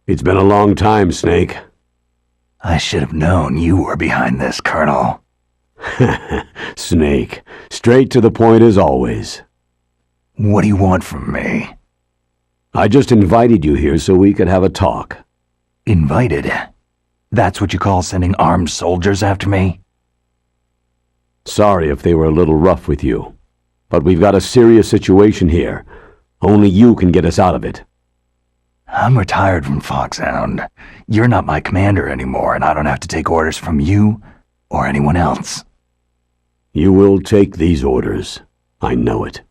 It's been a long time, Snake. I should have known you were behind this, Colonel. Snake, straight to the point as always. What do you want from me? I just invited you here so we could have a talk. Invited? That's what you call sending armed soldiers after me? Sorry if they were a little rough with you, but we've got a serious situation here. Only you can get us out of it. I'm retired from Foxhound. You're not my commander anymore, and I don't have to take orders from you or anyone else. You will take these orders. I know it.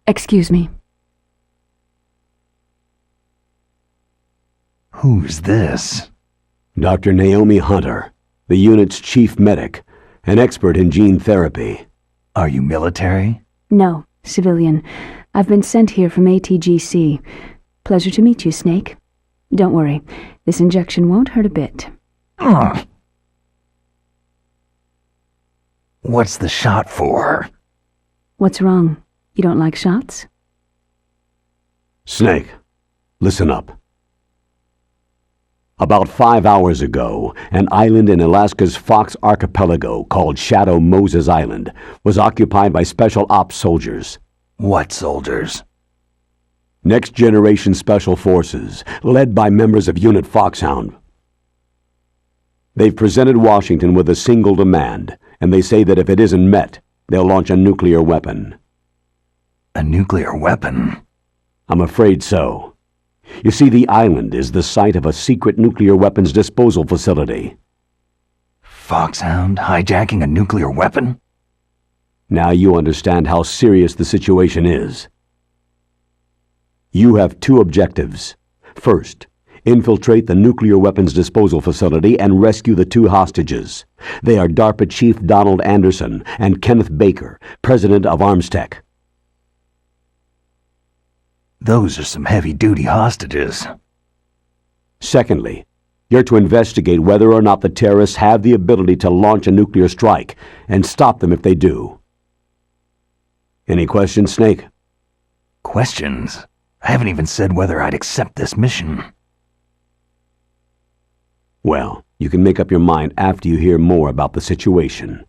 Excuse me. Who's this? Dr. Naomi Hunter, the unit's chief medic, an expert in gene therapy. Are you military? No, civilian. I've been sent here from ATGC. Pleasure to meet you, Snake. Don't worry, this injection won't hurt a bit. What's the shot for? What's wrong? You don't like shots? Snake, listen up. About 5 hours ago, an island in Alaska's Fox Archipelago called Shadow Moses Island was occupied by Special Ops soldiers. What soldiers? Next Generation Special Forces, led by members of Unit Foxhound. They've presented Washington with a single demand, and they say that if it isn't met, they'll launch a nuclear weapon. A nuclear weapon? I'm afraid so. You see, the island is the site of a secret nuclear weapons disposal facility. Foxhound hijacking a nuclear weapon? Now you understand how serious the situation is. You have two objectives. First, infiltrate the nuclear weapons disposal facility and rescue the two hostages. They are DARPA Chief Donald Anderson and Kenneth Baker, President of Armstech. Those are some heavy-duty hostages. Secondly, you're to investigate whether or not the terrorists have the ability to launch a nuclear strike and stop them if they do. Any questions, Snake? Questions? I haven't even said whether I'd accept this mission. Well, you can make up your mind after you hear more about the situation.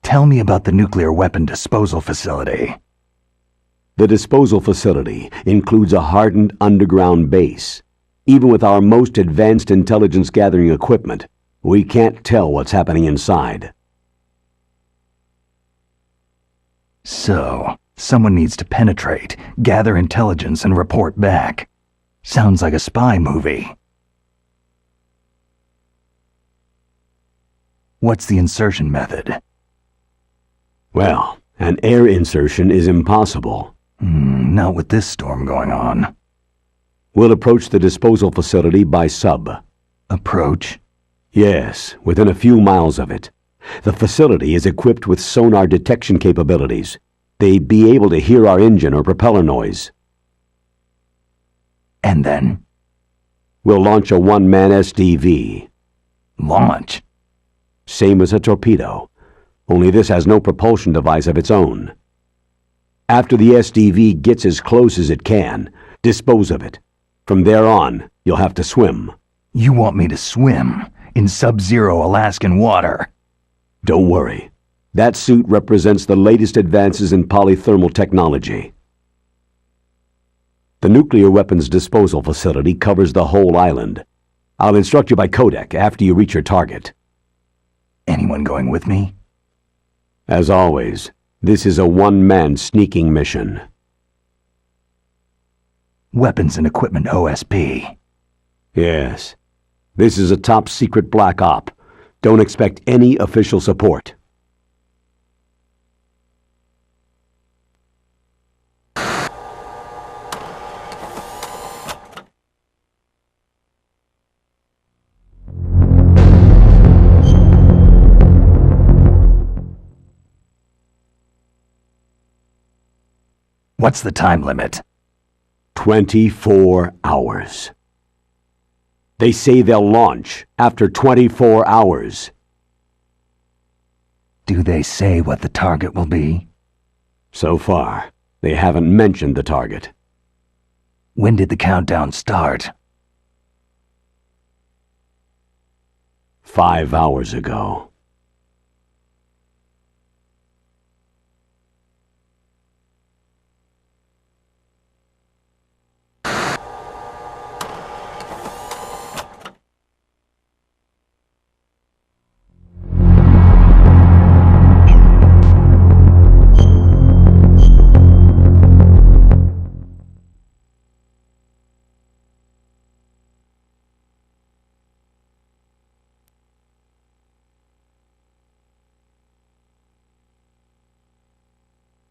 Tell me about the nuclear weapon disposal facility. The disposal facility includes a hardened underground base. Even with our most advanced intelligence gathering equipment, we can't tell what's happening inside. So, someone needs to penetrate, gather intelligence, and report back. Sounds like a spy movie. What's the insertion method? Well, an air insertion is impossible. Not with this storm going on. We'll approach the disposal facility by sub. Approach? Yes, within a few miles of it. The facility is equipped with sonar detection capabilities. They'd be able to hear our engine or propeller noise. And then? We'll launch a one-man SDV. Launch? Same as a torpedo, only this has no propulsion device of its own. After the SDV gets as close as it can, dispose of it. From there on, you'll have to swim. You want me to swim in sub-zero Alaskan water? Don't worry. That suit represents the latest advances in polythermal technology. The nuclear weapons disposal facility covers the whole island. I'll instruct you by codec after you reach your target. Anyone going with me? As always, this is a one-man sneaking mission. Weapons and equipment OSP. Yes. This is a top-secret black op. Don't expect any official support. What's the time limit? 24 hours. They say they'll launch after 24 hours. Do they say what the target will be? So far, they haven't mentioned the target. When did the countdown start? 5 hours ago.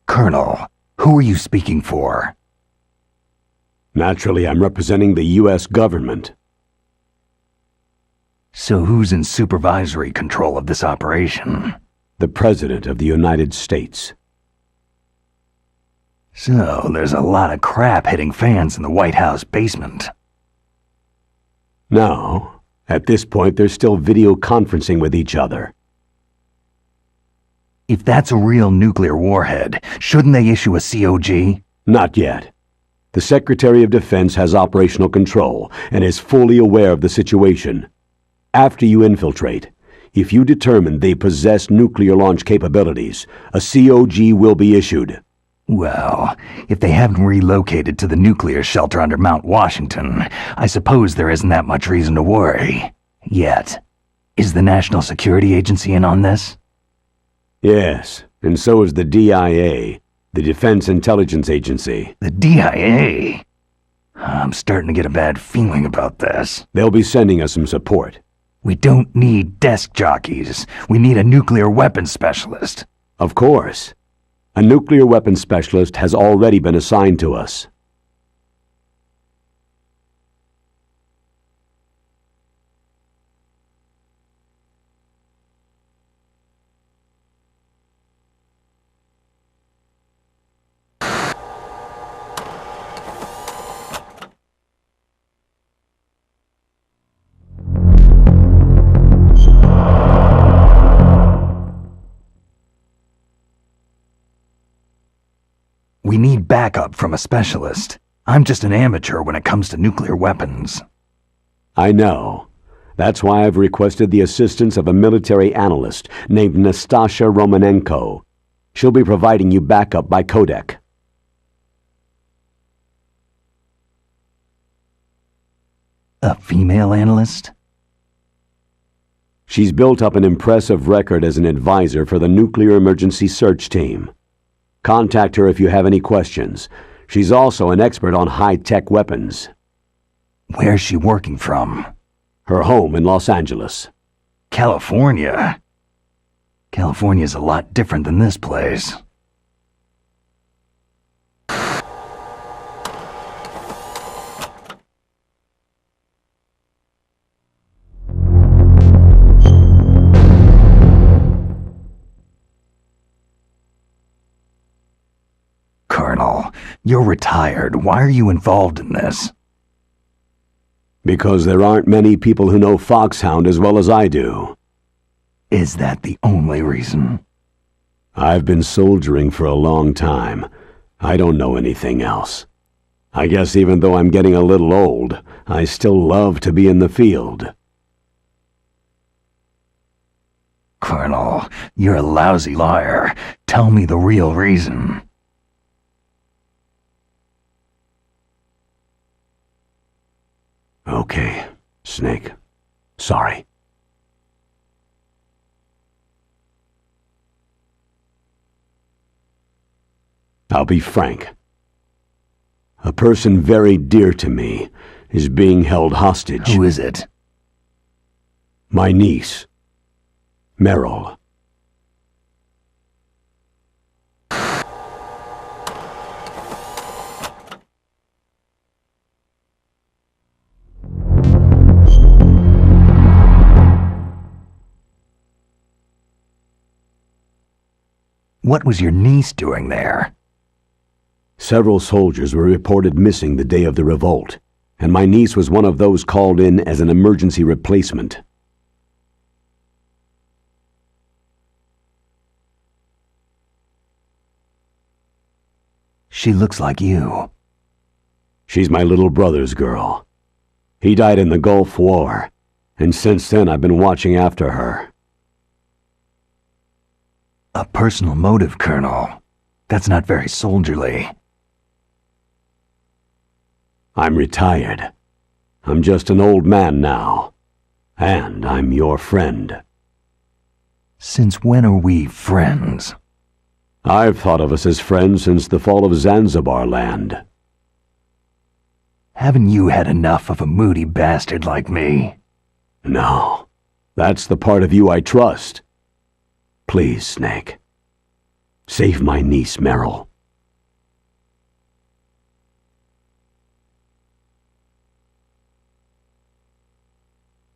Colonel, who are you speaking for? Naturally, I'm representing the U.S. government. So who's in supervisory control of this operation? The President of the United States. So there's a lot of crap hitting fans in the White House basement. No, at this point they're still video conferencing with each other. If that's a real nuclear warhead, shouldn't they issue a COG? Not yet. The Secretary of Defense has operational control and is fully aware of the situation. After you infiltrate, if you determine they possess nuclear launch capabilities, a COG will be issued. Well, if they haven't relocated to the nuclear shelter under Mount Washington, I suppose there isn't that much reason to worry. Yet. Is the National Security Agency in on this? Yes, and so is the DIA, the Defense Intelligence Agency. The DIA? I'm starting to get a bad feeling about this. They'll be sending us some support. We don't need desk jockeys. We need a nuclear weapons specialist. Of course. A nuclear weapons specialist has already been assigned to us. We need backup from a specialist. I'm just an amateur when it comes to nuclear weapons. I know. That's why I've requested the assistance of a military analyst named Nastasha Romanenko. She'll be providing you backup by codec. A female analyst? She's built up an impressive record as an advisor for the Nuclear Emergency Search Team. Contact her if you have any questions. She's also an expert on high-tech weapons. Where's she working from? Her home in Los Angeles. California? California's a lot different than this place. Colonel, you're retired. Why are you involved in this? Because there aren't many people who know Foxhound as well as I do. Is that the only reason? I've been soldiering for a long time. I don't know anything else. I guess even though I'm getting a little old, I still love to be in the field. Colonel, you're a lousy liar. Tell me the real reason. Okay, Snake. Sorry. I'll be frank. A person very dear to me is being held hostage. Who is it? My niece, Meryl. What was your niece doing there? Several soldiers were reported missing the day of the revolt, and my niece was one of those called in as an emergency replacement. She looks like you. She's my little brother's girl. He died in the Gulf War, and since then I've been watching after her. A personal motive, Colonel. That's not very soldierly. I'm retired. I'm just an old man now. And I'm your friend. Since when are we friends? I've thought of us as friends since the fall of Zanzibar land. Haven't you had enough of a moody bastard like me? No. That's the part of you I trust. Please, Snake. Save my niece, Meryl.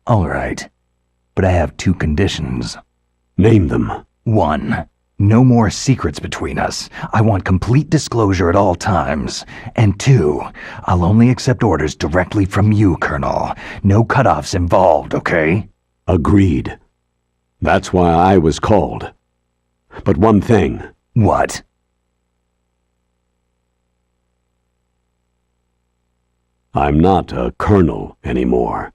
All right, but I have 2 conditions. Name them. 1. No more secrets between us. I want complete disclosure at all times. And 2, I'll only accept orders directly from you, Colonel. No cutoffs involved, okay? Agreed. That's why I was called. But one thing. What? I'm not a colonel anymore.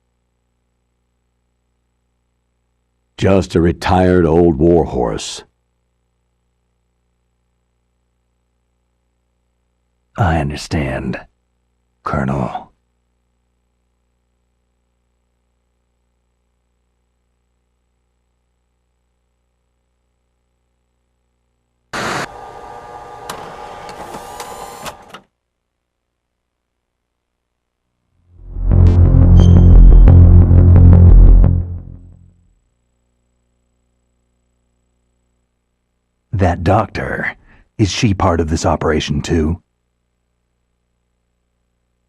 Just a retired old warhorse. I understand, Colonel. That doctor, is she part of this operation too?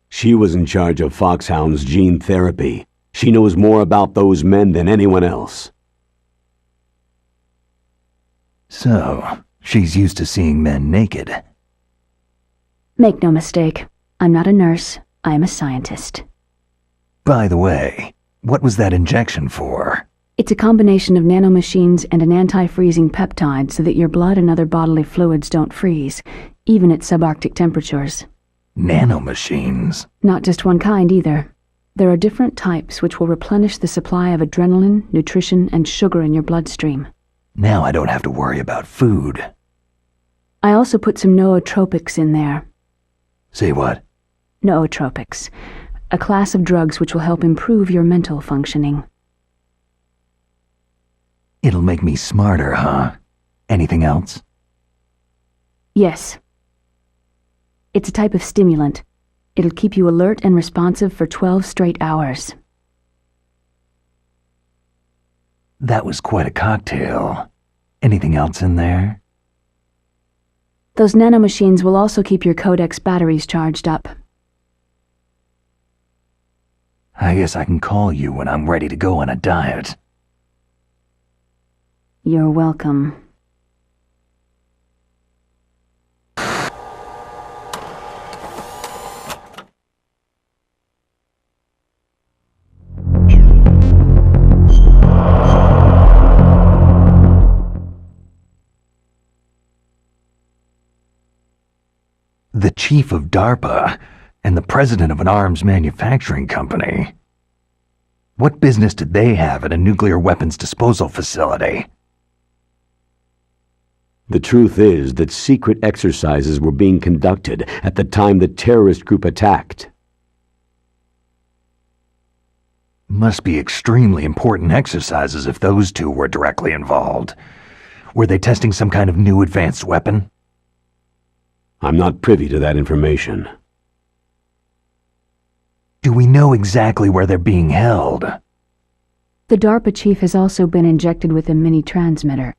She was in charge of Foxhound's gene therapy. She knows more about those men than anyone else. So, she's used to seeing men naked. Make no mistake, I'm not a nurse, I am a scientist. By the way, what was that injection for? It's a combination of nanomachines and an anti-freezing peptide so that your blood and other bodily fluids don't freeze, even at subarctic temperatures. Nanomachines? Not just one kind either. There are different types which will replenish the supply of adrenaline, nutrition, and sugar in your bloodstream. Now I don't have to worry about food. I also put some nootropics in there. Say what? Nootropics, a class of drugs which will help improve your mental functioning. It'll make me smarter, huh? Anything else? Yes. It's a type of stimulant. It'll keep you alert and responsive for 12 straight hours. That was quite a cocktail. Anything else in there? Those nanomachines will also keep your Codex batteries charged up. I guess I can call you when I'm ready to go on a diet. You're welcome. The chief of DARPA and the president of an arms manufacturing company. What business did they have at a nuclear weapons disposal facility? The truth is that secret exercises were being conducted at the time the terrorist group attacked. Must be extremely important exercises if those two were directly involved. Were they testing some kind of new advanced weapon? I'm not privy to that information. Do we know exactly where they're being held? The DARPA chief has also been injected with a mini-transmitter.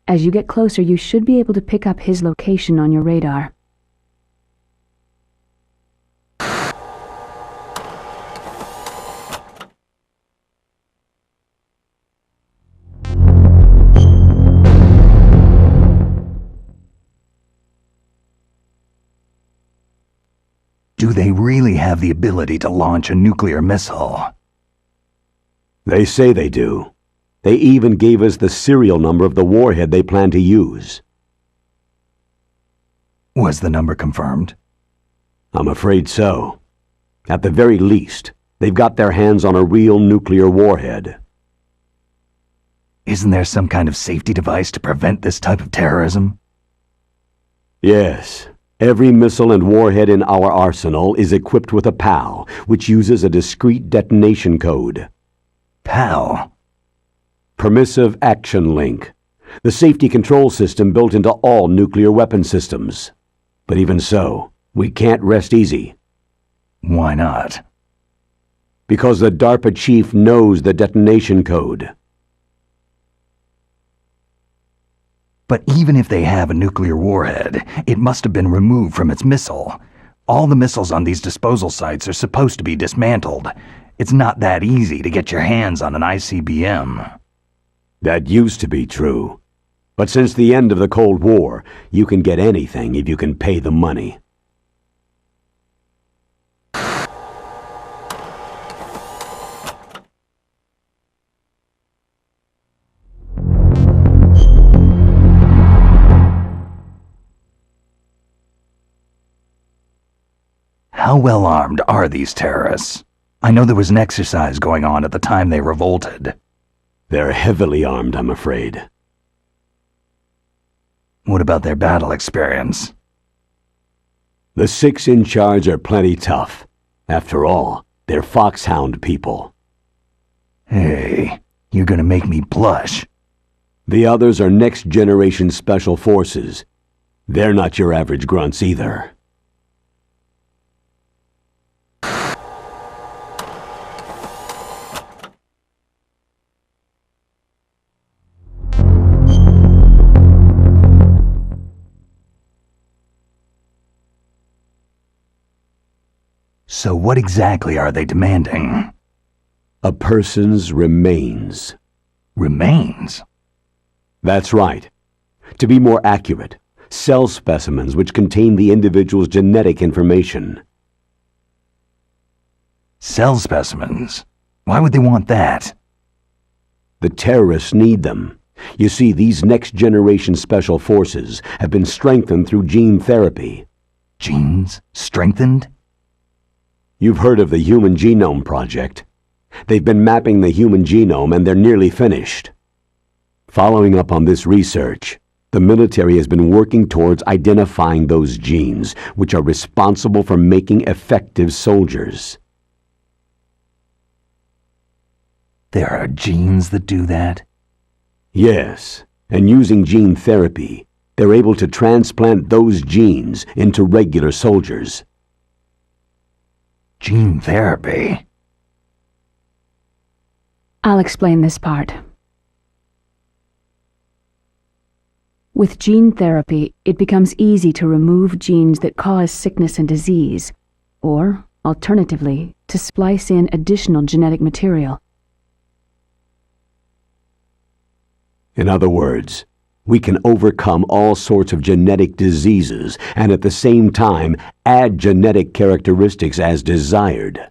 As you get closer, you should be able to pick up his location on your radar. Do they really have the ability to launch a nuclear missile? They say they do. They even gave us the serial number of the warhead they plan to use. Was the number confirmed? I'm afraid so. At the very least, they've got their hands on a real nuclear warhead. Isn't there some kind of safety device to prevent this type of terrorism? Yes. Every missile and warhead in our arsenal is equipped with a PAL, which uses a discrete detonation code. PAL? Permissive Action Link. The safety control system built into all nuclear weapon systems. But even so, we can't rest easy. Why not? Because the DARPA chief knows the detonation code. But even if they have a nuclear warhead, it must have been removed from its missile. All the missiles on these disposal sites are supposed to be dismantled. It's not that easy to get your hands on an ICBM. That used to be true. But since the end of the Cold War, you can get anything if you can pay the money. How well armed are these terrorists? I know there was an exercise going on at the time they revolted. They're heavily armed, I'm afraid. What about their battle experience? The 6 in charge are plenty tough. After all, they're foxhound people. Hey, you're gonna make me blush. The others are next-generation special forces. They're not your average grunts either. So what exactly are they demanding? A person's remains. Remains? That's right. To be more accurate, cell specimens which contain the individual's genetic information. Cell specimens? Why would they want that? The terrorists need them. You see, these next-generation special forces have been strengthened through gene therapy. Genes? Strengthened? You've heard of the Human Genome Project. They've been mapping the human genome and they're nearly finished. Following up on this research, the military has been working towards identifying those genes which are responsible for making effective soldiers. There are genes that do that? Yes, and using gene therapy, they're able to transplant those genes into regular soldiers. Gene therapy? I'll explain this part. With gene therapy, it becomes easy to remove genes that cause sickness and disease, or, alternatively, to splice in additional genetic material. In other words, we can overcome all sorts of genetic diseases and at the same time add genetic characteristics as desired.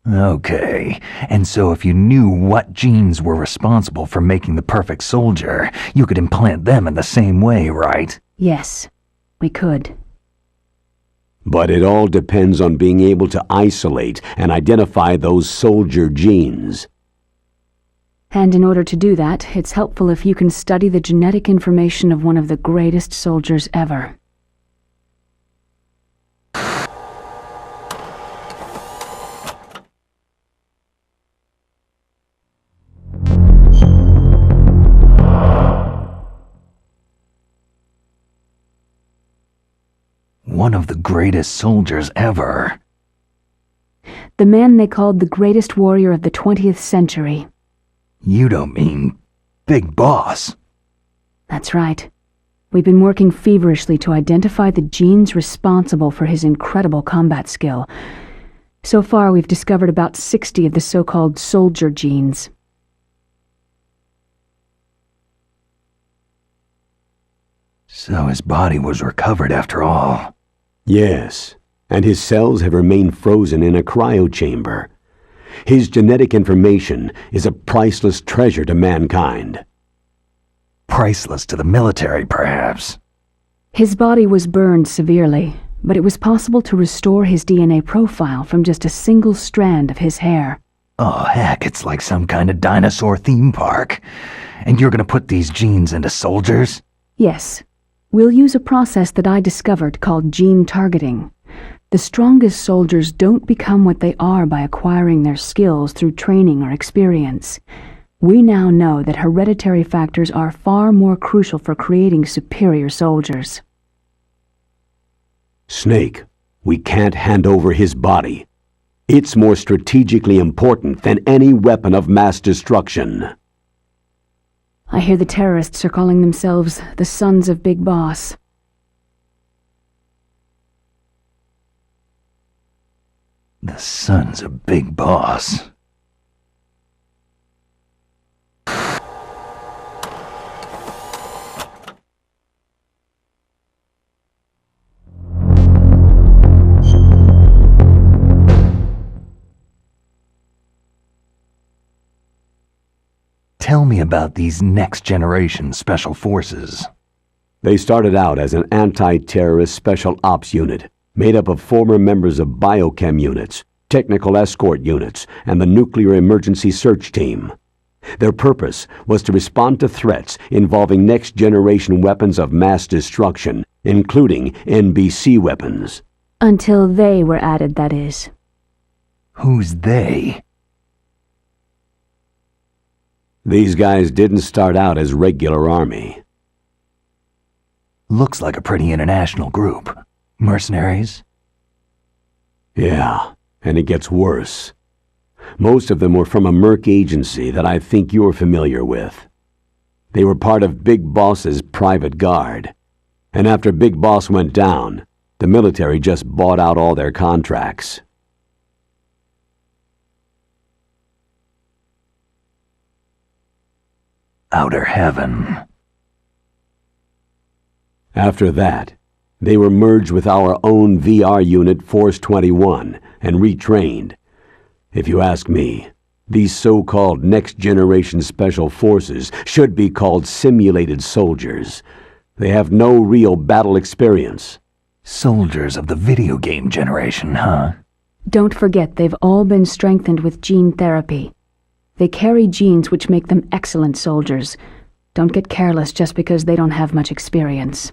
Okay, and so if you knew what genes were responsible for making the perfect soldier, you could implant them in the same way, right? Yes, we could. But it all depends on being able to isolate and identify those soldier genes. And in order to do that, it's helpful if you can study the genetic information of one of the greatest soldiers ever. One of the greatest soldiers ever. The man they called the greatest warrior of the 20th century. You don't mean Big Boss? That's right. We've been working feverishly to identify the genes responsible for his incredible combat skill. So far, we've discovered about 60 of the so-called soldier genes. So his body was recovered after all. Yes, and his cells have remained frozen in a cryochamber. His genetic information is a priceless treasure to mankind. Priceless to the military, perhaps. His body was burned severely, but it was possible to restore his DNA profile from just a single strand of his hair. Oh, heck, it's like some kind of dinosaur theme park. And you're gonna put these genes into soldiers? Yes. We'll use a process that I discovered called gene targeting. The strongest soldiers don't become what they are by acquiring their skills through training or experience. We now know that hereditary factors are far more crucial for creating superior soldiers. Snake, we can't hand over his body. It's more strategically important than any weapon of mass destruction. I hear the terrorists are calling themselves the Sons of Big Boss. The Sons of Big Boss. Tell me about these next-generation special forces. They started out as an anti-terrorist special ops unit, made up of former members of biochem units, technical escort units, and the nuclear emergency search team. Their purpose was to respond to threats involving next-generation weapons of mass destruction, including NBC weapons. Until they were added, that is. Who's they? These guys didn't start out as regular army. Looks like a pretty international group. Mercenaries? Yeah, and it gets worse. Most of them were from a merc agency that I think you're familiar with. They were part of Big Boss's private guard. And after Big Boss went down, the military just bought out all their contracts. Outer heaven. After that, they were merged with our own VR unit Force 21 and retrained. If you ask me, these so-called next-generation special forces should be called simulated soldiers. They have no real battle experience. Soldiers of the video game generation, huh? Don't forget they've all been strengthened with gene therapy. They carry genes which make them excellent soldiers. Don't get careless just because they don't have much experience.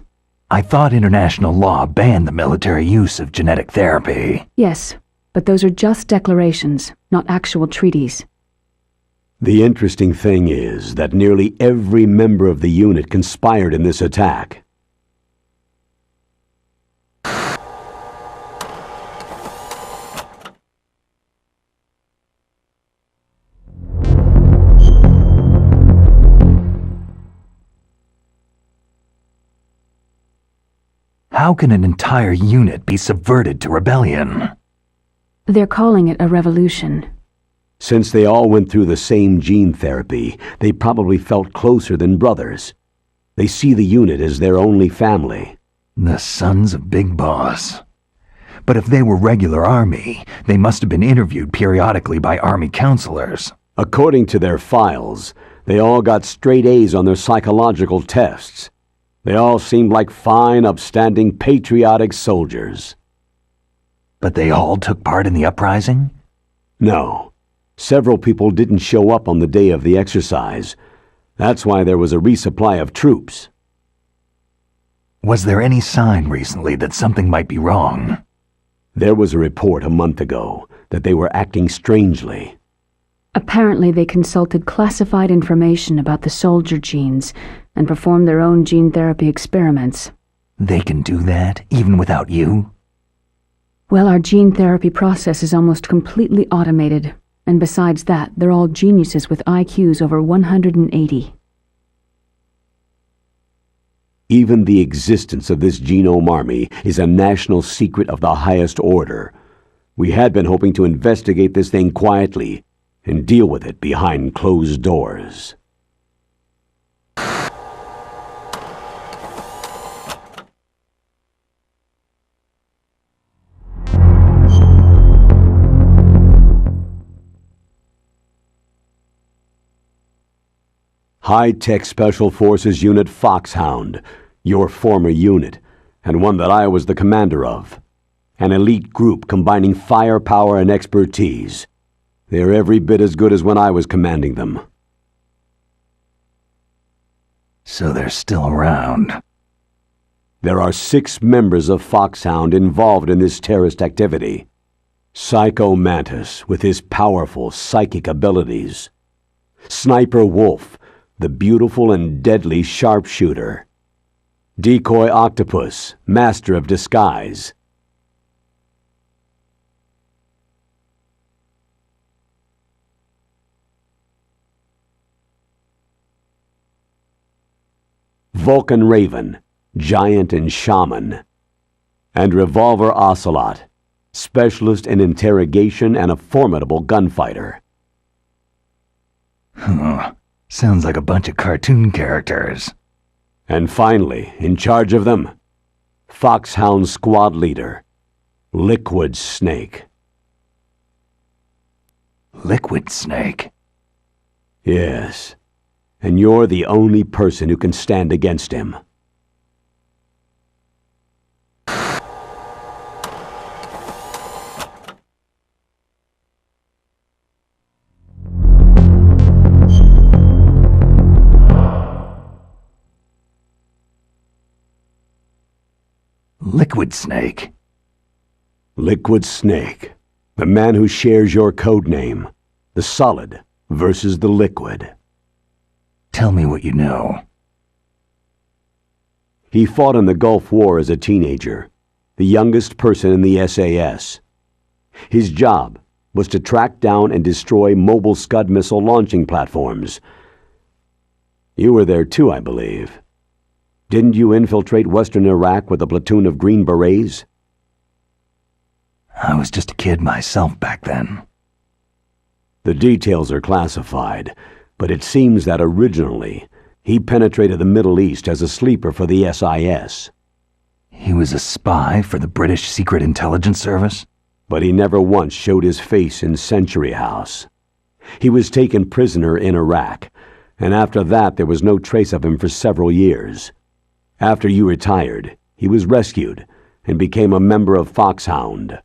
I thought international law banned the military use of genetic therapy. Yes, but those are just declarations, not actual treaties. The interesting thing is that nearly every member of the unit conspired in this attack. How can an entire unit be subverted to rebellion? They're calling it a revolution. Since they all went through the same gene therapy, they probably felt closer than brothers. They see the unit as their only family. The Sons of Big Boss. But if they were regular army, they must have been interviewed periodically by army counselors. According to their files, they all got straight A's on their psychological tests. They all seemed like fine, upstanding, patriotic soldiers. But they all took part in the uprising? No. Several people didn't show up on the day of the exercise. That's why there was a resupply of troops. Was there any sign recently that something might be wrong? There was a report a month ago that they were acting strangely. Apparently they consulted classified information about the soldier genes and performed their own gene therapy experiments. They can do that, even without you? Well, our gene therapy process is almost completely automated, and besides that, they're all geniuses with IQs over 180. Even the existence of this genome army is a national secret of the highest order. We had been hoping to investigate this thing quietly and deal with it behind closed doors. High-Tech Special Forces Unit Foxhound, your former unit, and one that I was the commander of. An elite group combining firepower and expertise. They're every bit as good as when I was commanding them. So they're still around. There are 6 members of Foxhound involved in this terrorist activity. Psycho Mantis, with his powerful psychic abilities. Sniper Wolf, the beautiful and deadly sharpshooter. Decoy Octopus, master of disguise. Vulcan Raven, giant and shaman. And Revolver Ocelot, specialist in interrogation and a formidable gunfighter. Sounds like a bunch of cartoon characters. And finally, in charge of them, Foxhound Squad Leader, Liquid Snake. Liquid Snake? Yes, and you're the only person who can stand against him. Liquid Snake? Liquid Snake, the man who shares your code name, the solid versus the liquid. Tell me what you know. He fought in the Gulf War as a teenager, the youngest person in the SAS. His job was to track down and destroy mobile Scud missile launching platforms. You were there too, I believe. Didn't you infiltrate western Iraq with a platoon of Green Berets? I was just a kid myself back then. The details are classified, but it seems that originally he penetrated the Middle East as a sleeper for the SIS. He was a spy for the British Secret Intelligence Service? But he never once showed his face in Century House. He was taken prisoner in Iraq, and after that there was no trace of him for several years. After you retired, he was rescued and became a member of Foxhound.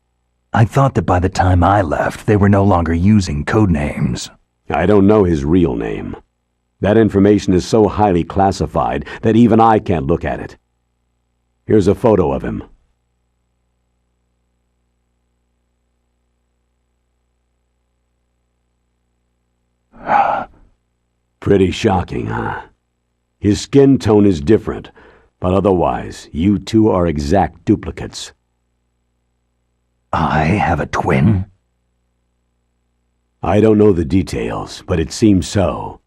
I thought that by the time I left, they were no longer using code names. I don't know his real name. That information is so highly classified that even I can't look at it. Here's a photo of him. Pretty shocking, huh? His skin tone is different, but otherwise, you two are exact duplicates. I have a twin? I don't know the details, but it seems so.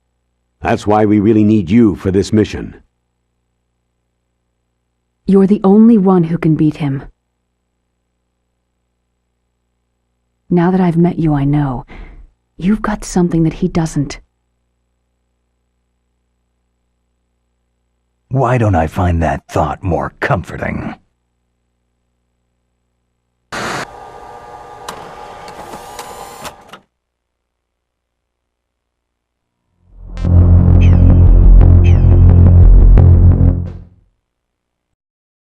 That's why we really need you for this mission. You're the only one who can beat him. Now that I've met you, I know. You've got something that he doesn't. Why don't I find that thought more comforting?